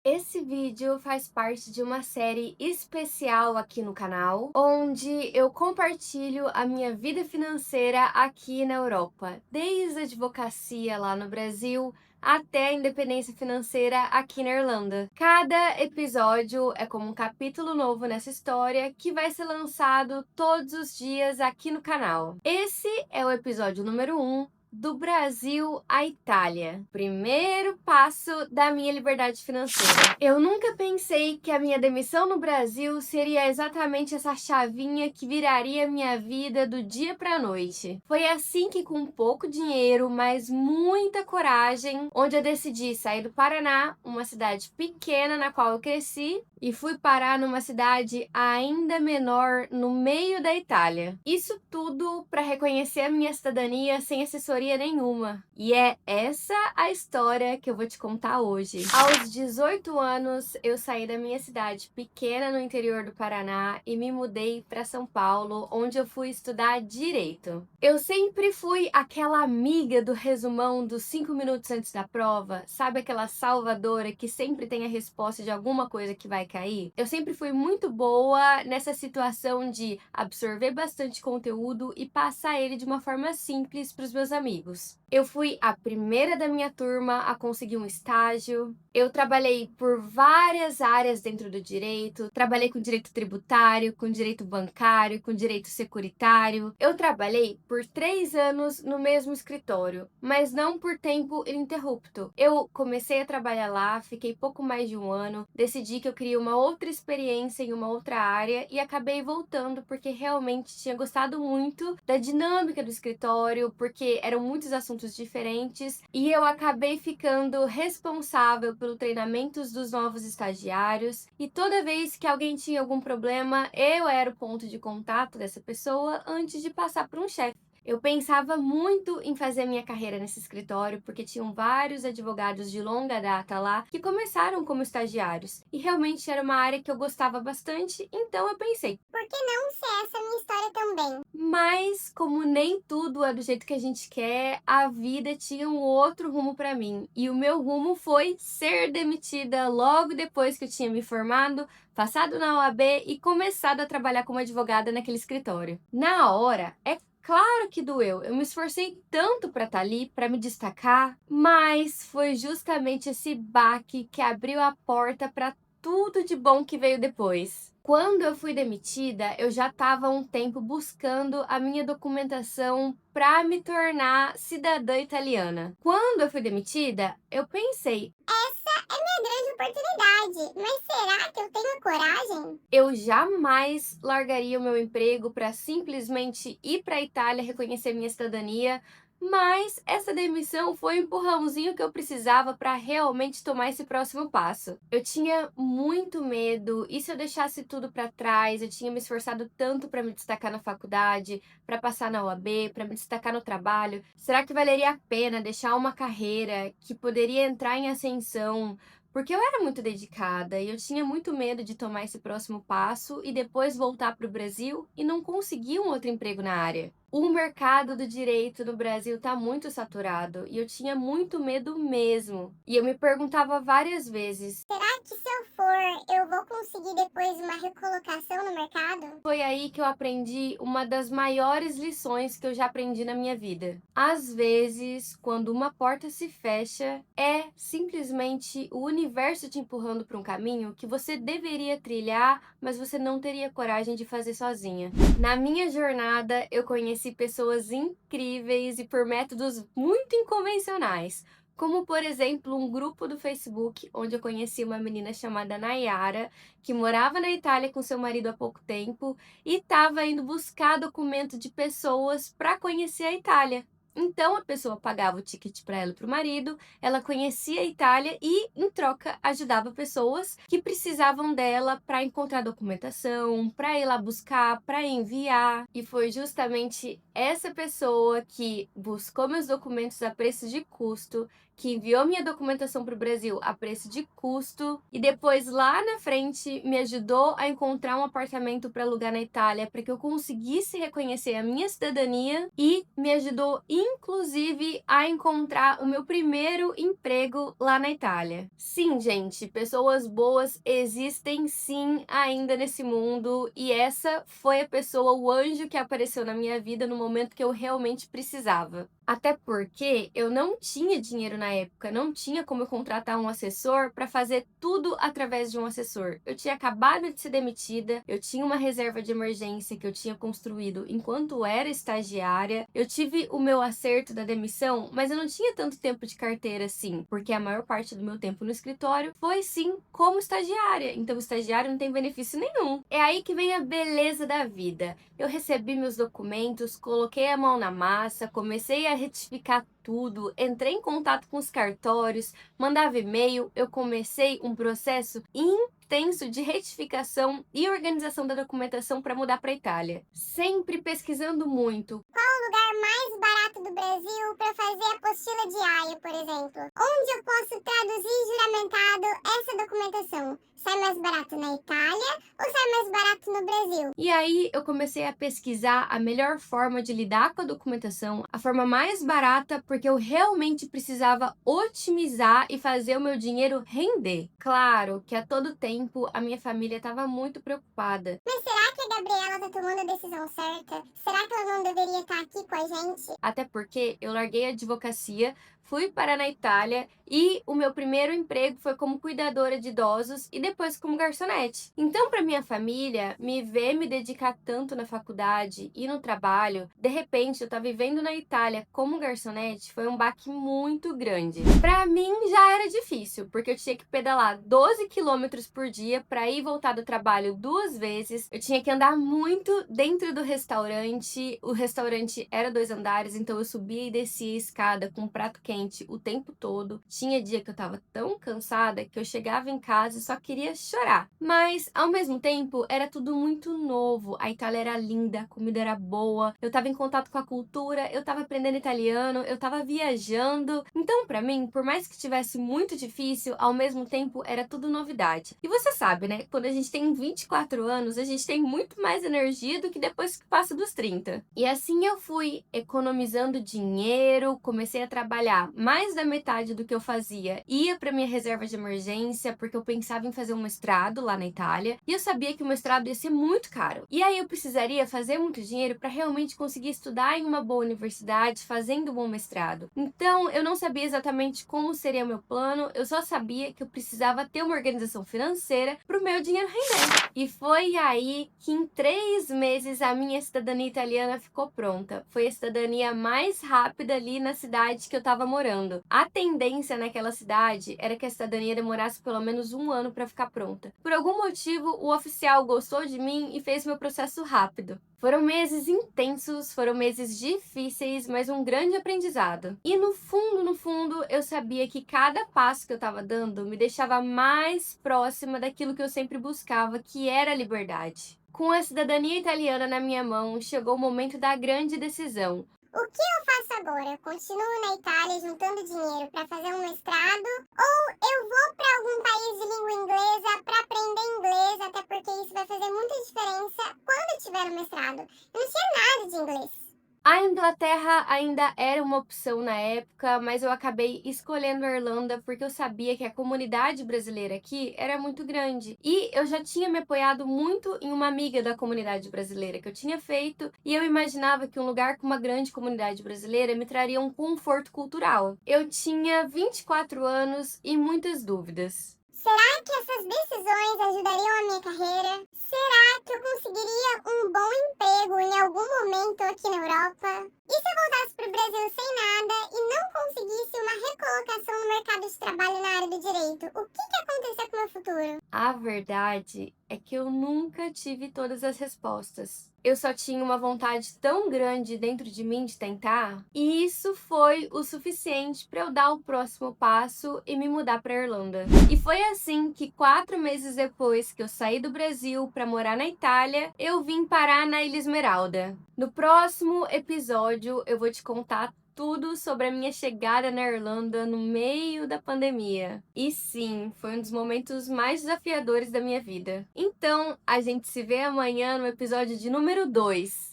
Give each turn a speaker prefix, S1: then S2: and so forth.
S1: Esse vídeo faz parte de uma série especial aqui no canal, onde eu compartilho a minha vida financeira aqui na Europa, desde a advocacia lá no Brasil até a independência financeira aqui na Irlanda. Cada episódio é como um capítulo novo nessa história que vai ser lançado todos os dias aqui no canal. Esse é o episódio número 1 do Brasil à Itália. Primeiro passo da minha liberdade financeira. Eu nunca pensei que a minha demissão no Brasil seria exatamente essa chavinha que viraria minha vida do dia pra noite. Foi assim que, com pouco dinheiro, mas muita coragem, onde eu decidi sair do Paraná, uma cidade pequena na qual eu cresci, e fui parar numa cidade ainda menor no meio da Itália. Isso tudo para reconhecer a minha cidadania sem assessoria nenhuma. E é essa a história que eu vou te contar hoje. Aos 18 anos, eu saí da minha cidade pequena no interior do Paraná e me mudei para São Paulo, onde eu fui estudar direito. Eu sempre fui aquela amiga do resumão dos 5 minutos antes da prova, sabe, aquela salvadora que sempre tem a resposta de alguma coisa que vai cair? Eu sempre fui muito boa nessa situação de absorver bastante conteúdo e passar ele de uma forma simples para os meus amigos. Eu fui a primeira da minha turma a conseguir um estágio. Eu trabalhei por várias áreas dentro do direito. Trabalhei com direito tributário, com direito bancário, com direito securitário. Eu trabalhei por 3 anos no mesmo escritório, mas não por tempo ininterrupto. Eu comecei a trabalhar lá, fiquei pouco mais de um ano, decidi que eu queria uma outra experiência em uma outra área e acabei voltando porque realmente tinha gostado muito da dinâmica do escritório, porque eram muitos assuntos diferentes e eu acabei ficando responsável pelo treinamento dos novos estagiários, e toda vez que alguém tinha algum problema, eu era o ponto de contato dessa pessoa antes de passar para um chefe. Eu pensava muito em fazer minha carreira nesse escritório, porque tinham vários advogados de longa data lá que começaram como estagiários. E realmente era uma área que eu gostava bastante, então eu pensei,
S2: Por que não ser essa minha história também?
S1: mas, como nem tudo é do jeito que a gente quer, a vida tinha um outro rumo para mim. E o meu rumo foi ser demitida logo depois que eu tinha me formado, passado na OAB e começado a trabalhar como advogada naquele escritório. Na hora, é claro que doeu. Eu me esforcei tanto para estar ali, para me destacar, mas foi justamente esse baque que abriu a porta para tudo de bom que veio depois. Quando eu fui demitida, eu já estava há um tempo buscando a minha documentação para me tornar cidadã italiana. Quando eu fui demitida, eu pensei,
S2: Essa é minha grande oportunidade, mas será que eu tenho a coragem?
S1: eu jamais largaria o meu emprego para simplesmente ir para a Itália reconhecer minha cidadania, mas essa demissão foi o empurrãozinho que eu precisava para realmente tomar esse próximo passo. Eu tinha muito medo, e se eu deixasse tudo para trás? Eu tinha me esforçado tanto para me destacar na faculdade, para passar na OAB, para me destacar no trabalho. Será que valeria a pena deixar uma carreira que poderia entrar em ascensão? Porque eu era muito dedicada e eu tinha muito medo de tomar esse próximo passo e depois voltar para o Brasil e não conseguir um outro emprego na área. O mercado do direito no Brasil está muito saturado e eu tinha muito medo mesmo. E eu me perguntava várias vezes.
S2: Será que se eu for, eu vou conseguir depois uma recolocação no mercado?
S1: Foi aí que eu aprendi uma das maiores lições que eu já aprendi na minha vida. Às vezes, quando uma porta se fecha, é simplesmente o universo te empurrando para um caminho que você deveria trilhar, mas você não teria coragem de fazer sozinha. Na minha jornada, eu conheci pessoas incríveis e por métodos muito inconvencionais. Como, por exemplo, um grupo do Facebook, onde eu conheci uma menina chamada Nayara, que morava na Itália com seu marido há pouco tempo e estava indo buscar documento de pessoas para conhecer a Itália. Então a pessoa pagava o ticket para ela e para o marido, ela conhecia a Itália e, em troca, ajudava pessoas que precisavam dela para encontrar documentação, para ir lá buscar, para enviar. E foi justamente essa pessoa que buscou meus documentos a preço de custo, que enviou minha documentação para o Brasil a preço de custo e depois lá na frente me ajudou a encontrar um apartamento para alugar na Itália para que eu conseguisse reconhecer a minha cidadania e me ajudou inclusive a encontrar o meu primeiro emprego lá na Itália. Sim, gente, pessoas boas existem sim ainda nesse mundo e essa foi a pessoa, o anjo que apareceu na minha vida no momento que eu realmente precisava. Até porque eu não tinha dinheiro na época, não tinha como eu contratar um assessor para fazer tudo através de um assessor. Eu tinha acabado de ser demitida, eu tinha uma reserva de emergência que eu tinha construído enquanto era estagiária. Eu tive o meu acerto da demissão, mas eu não tinha tanto tempo de carteira assim, porque a maior parte do meu tempo no escritório foi sim como estagiária. Então, o estagiário não tem benefício nenhum. É aí que vem a beleza da vida. Eu recebi meus documentos, coloquei a mão na massa, comecei a retificar tudo, entrei em contato com os cartórios, mandava e-mail, eu comecei um processo intenso de retificação e organização da documentação para mudar para a Itália. Sempre pesquisando muito.
S2: Qual o lugar mais barato do Brasil para fazer a apostila de AIA, por exemplo? Onde eu posso traduzir juramentado essa documentação? Sai mais barato na Itália ou sai mais barato no Brasil?
S1: E aí eu comecei a pesquisar a melhor forma de lidar com a documentação, a forma mais barata, porque eu realmente precisava otimizar e fazer o meu dinheiro render. Claro que a todo tempo a minha família estava muito preocupada.
S2: Mas será que a Gabriela tá tomando a decisão certa? Será que ela não deveria estar aqui com a gente?
S1: Até porque eu larguei a advocacia, fui parar na Itália e o meu primeiro emprego foi como cuidadora de idosos e depois como garçonete. Então, para minha família, me ver me dedicar tanto na faculdade e no trabalho, de repente eu estar vivendo na Itália como garçonete, foi um baque muito grande. Para mim já era difícil, porque eu tinha que pedalar 12 quilômetros por dia para ir e voltar do trabalho 2 vezes. Eu tinha que andar muito dentro do restaurante. O restaurante era 2 andares, então eu subia e descia a escada com um prato quente o tempo todo. Tinha dia que eu tava tão cansada que eu chegava em casa e só queria chorar. Mas, ao mesmo tempo, era tudo muito novo. A Itália era linda, a comida era boa, eu tava em contato com a cultura, eu tava aprendendo italiano, eu tava viajando. Então, pra mim, por mais que tivesse muito difícil, ao mesmo tempo era tudo novidade. E você sabe, né? Quando a gente tem 24 anos, a gente tem muito mais energia do que depois que passa dos 30. E assim eu fui economizando dinheiro, comecei a trabalhar mais da metade do que eu fazia. Ia para minha reserva de emergência, porque eu pensava em fazer um mestrado lá na Itália, e eu sabia que o mestrado ia ser muito caro. E aí eu precisaria fazer muito dinheiro para realmente conseguir estudar em uma boa universidade, fazendo um bom mestrado. Então, eu não sabia exatamente como seria o meu plano, eu só sabia que eu precisava ter uma organização financeira para o meu dinheiro render. E foi aí que em 3 meses a minha cidadania italiana ficou pronta. Foi a cidadania mais rápida ali na cidade que eu estava morando. A tendência naquela cidade era que a cidadania demorasse pelo menos 1 ano para ficar pronta. Por algum motivo, o oficial gostou de mim e fez meu processo rápido. Foram meses intensos, foram meses difíceis, mas um grande aprendizado. E no fundo, eu sabia que cada passo que eu estava dando me deixava mais próxima daquilo que eu sempre buscava, que era a liberdade. Com a cidadania italiana na minha mão, chegou o momento da grande decisão.
S2: O que eu faço agora? Continuo na Itália juntando dinheiro para fazer um mestrado? Ou eu vou para algum país de língua inglesa para aprender inglês, até porque isso vai fazer muita diferença quando eu tiver o mestrado? Eu não tinha nada de inglês.
S1: A Inglaterra ainda era uma opção na época, mas eu acabei escolhendo a Irlanda porque eu sabia que a comunidade brasileira aqui era muito grande. E eu já tinha me apoiado muito em uma amiga da comunidade brasileira que eu tinha feito, e eu imaginava que um lugar com uma grande comunidade brasileira me traria um conforto cultural. Eu tinha 24 anos e muitas dúvidas.
S2: Será que essas decisões ajudariam a minha carreira? Será que eu conseguiria um bom emprego em algum momento aqui na Europa? E se eu voltasse para o Brasil sem nada e não conseguisse uma recolocação no mercado de trabalho na área do direito? O que ia acontecer com o meu futuro?
S1: A verdade é que eu nunca tive todas as respostas. Eu só tinha uma vontade tão grande dentro de mim de tentar, e isso foi o suficiente para eu dar o próximo passo e me mudar para Irlanda. E foi assim que 4 meses depois que eu saí do Brasil para morar na Itália, eu vim parar na Ilha Esmeralda. No próximo episódio eu vou te contar tudo sobre a minha chegada na Irlanda no meio da pandemia. E sim, foi um dos momentos mais desafiadores da minha vida. Então, a gente se vê amanhã no episódio de número 2.